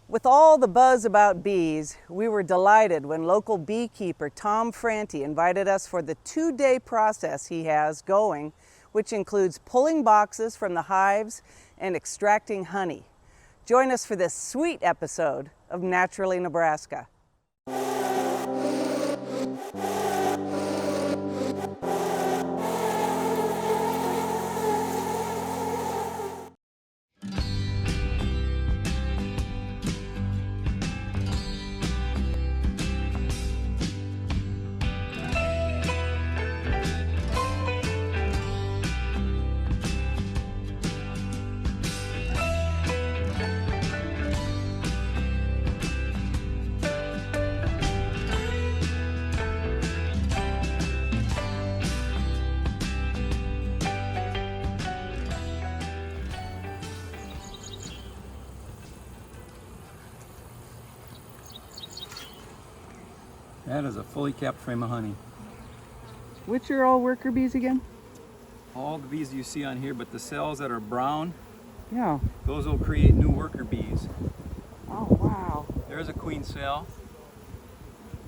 With all the buzz about bees, we were delighted when local beekeeper Tom Franti invited us for the 2-day process he has going, which includes pulling boxes from the hives and extracting honey. Join us for this sweet episode of Naturally Nebraska. That is a fully capped frame of honey. Which are all worker bees again? All the bees you see on here, but the cells that are brown, Yeah. those will create new worker bees. Oh, wow. There's a queen cell.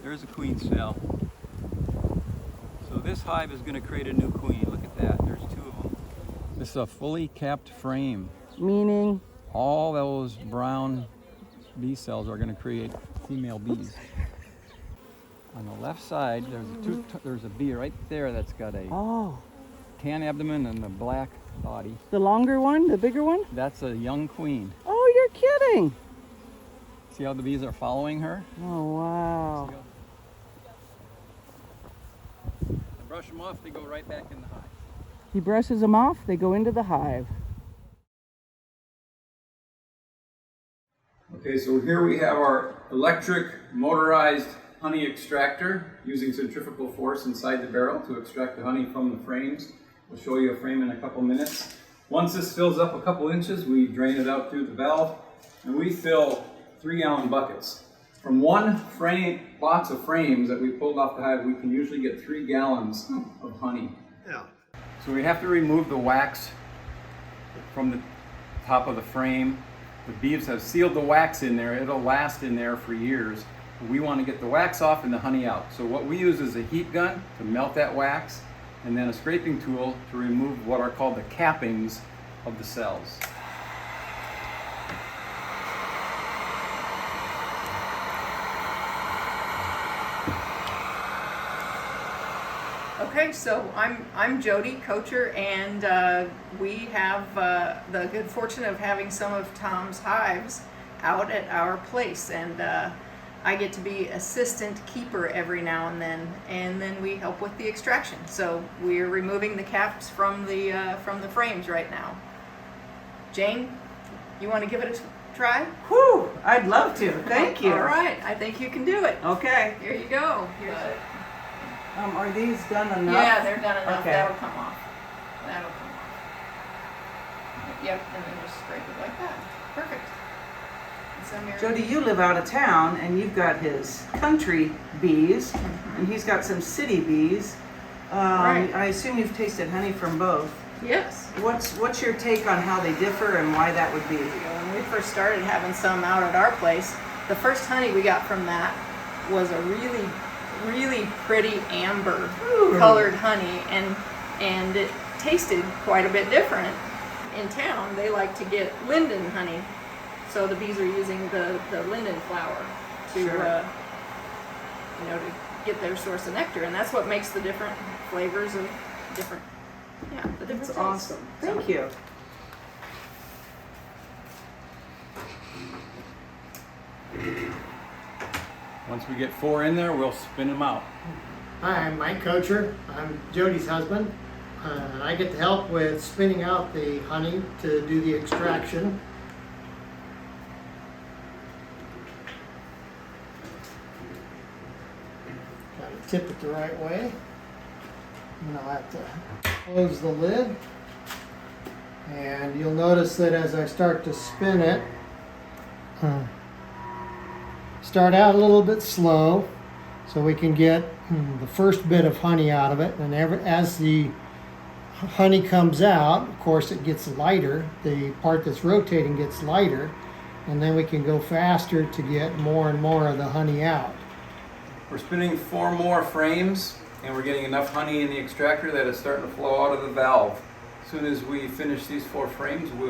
There's a queen cell. So this hive is going to create a new queen. Look at that. There's 2 of them. This is a fully capped frame. Meaning? All those brown bee cells are going to create female bees. On the left side, there's a bee right there that's got a Oh, tan abdomen and a black body. the longer one, the bigger one? That's a young queen. Oh, you're kidding. See how the bees are following her? Oh, wow. Brush them off, they go right back in the hive. He brushes them off, they go into the hive. Okay, so here we have our electric motorized honey extractor using centrifugal force inside the barrel to extract the honey from the frames. We'll show you a frame in a couple minutes. Once this fills up a couple inches, we drain it out through the valve, and we fill 3-gallon buckets. From one box of frames that we pulled off the hive, we can usually get 3 gallons of honey. Yeah. So we have to remove the wax from the top of the frame. The bees have sealed the wax in there. It'll last in there for years. We want to get the wax off and the honey out. So what we use is a heat gun to melt that wax, and then a scraping tool to remove what are called the cappings of the cells. Okay, so I'm Jody, coacher, and we have the good fortune of having some of Tom's hives out at our place, and I get to be assistant keeper every now and then we help with the extraction. So we're removing the caps from the frames right now. Jane, you want to give it a try? Whew, I'd love to. Thank you. All right, I think you can do it. Okay. Here you go. Here's it. Are these done enough? Yeah, they're done enough. Okay. That'll come off. That'll come off. Yep, and then just scrape it like that. Perfect. And some here- Jody, you live out of town and you've got his country bees and he's got some city bees. Right. I assume you've tasted honey from both. Yes. What's your take on how they differ and why that would be? When we first started having some out at our place, the first honey we got from that was a really pretty amber colored honey, and it tasted quite a bit different. In town, they like to get linden honey, so the bees are using the linden flower to Sure. to get their source of nectar, and that's what makes the different flavors of different the different That's tastes. awesome. Thank you. Once we get 4 in there, we'll spin them out. Hi, I'm Mike Kocher. I'm Jody's husband. I get to help with spinning out the honey to do the extraction. Got to tip it the right way. And I'll have to close the lid. And you'll notice that as I start to spin it, start out a little bit slow so we can get the first bit of honey out of it. And as the honey comes out, of course it gets lighter. The part that's rotating gets lighter. and then we can go faster to get more and more of the honey out. We're spinning 4 more frames, and we're getting enough honey in the extractor that it's starting to flow out of the valve. As soon as we finish these 4 frames, we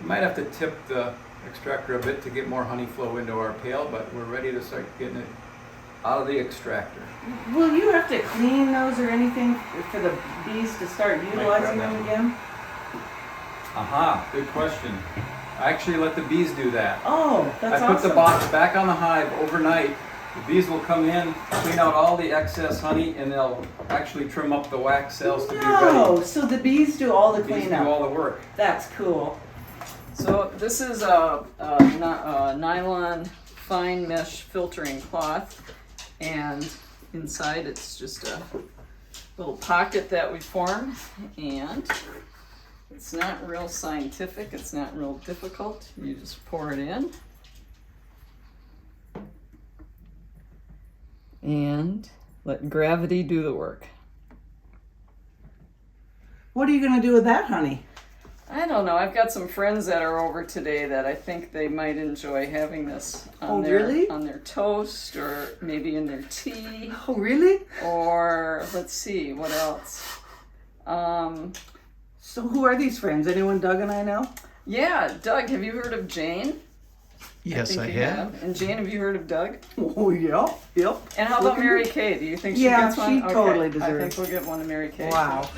might have to tip the extractor a bit to get more honey flow into our pail, but we're ready to start getting it out of the extractor. Will you have to clean those or anything for the bees to start utilizing them again? Aha, good question. I actually let the bees do that. Oh, that's I put awesome. the box back on the hive overnight. The bees will come in, clean out all the excess honey, and they'll actually trim up the wax cells to be No, ready. so the bees do all the The bees do cleanup. all the work. That's cool. So this is a nylon fine mesh filtering cloth, and inside it's just a little pocket that we form, and it's not real scientific, it's not real difficult. You just pour it in and let gravity do the work. What are you going to do with that honey? I don't know. I've got some friends that are over today that I think they might enjoy having this on really? on their toast, or maybe in their tea, Oh, really? or let's see, what else? So who are these friends? Anyone Doug and I know? Yeah, Doug, have you heard of Jane? Yes, I think you have. And Jane, have you heard of Doug? Oh, yep, yep. And how about Mary Kay? Do you think she Yeah, gets one? she totally I deserves. think we'll get one to Mary Kay. Wow.